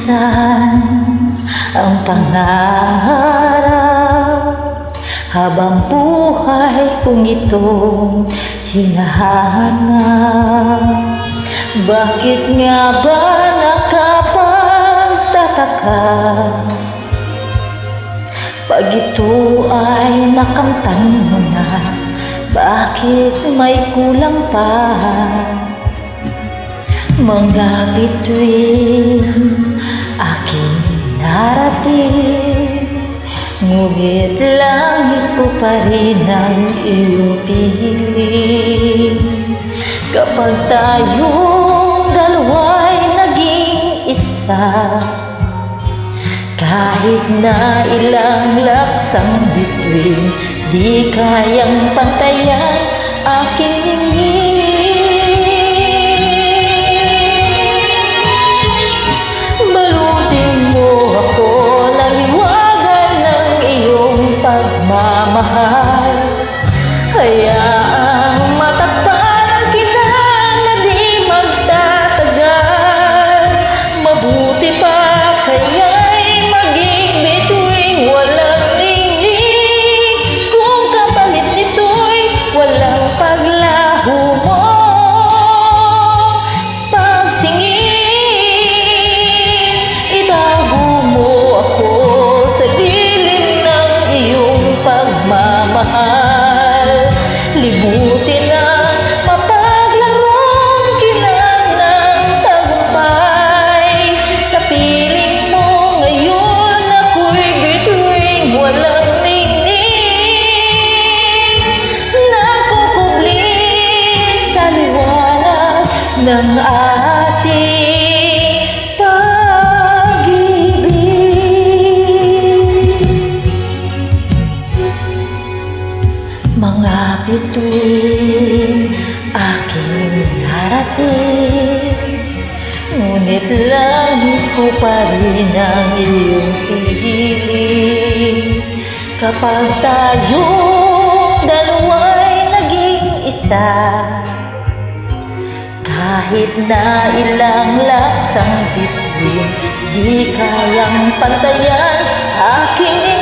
minsan ang pangarap habang buhay kong itong hinahanap. Bakit nga ba nakapagtataka pag ito ay nakamtan mo na? Bakit may kulang pa? Mga bituin aking narating, ngunit langit ko pa rin ang iyong piling. Kapag tayong dalawa'y naging isa, kahit na ilang laksang bituin, di kayang pantayan aking hingin. Balutin mo ako ng liwagan ng iyong pagmamahal. Hayaang matakpan kita na di magtatagal. Mabuti pa kaya'y maging bituing walang ningning, kung kapalit nito'y walang paglaho mo. Pagtingin, itago mo ako sa dilim ng iyong pagmamahal. Libutin ang mapaglarong kinang ng tagumpay. Sa piling mo ngayon ako'y bituing walang ningning, nakukubli sa liwanag ng ating pag-ibig. Mga bituin aking narating, ngunit langit ko pa rin ang iyong piling. Kapag tayong dalawa'y naging isa, kahit na ilang laksang bituin, di kayang pantayan aking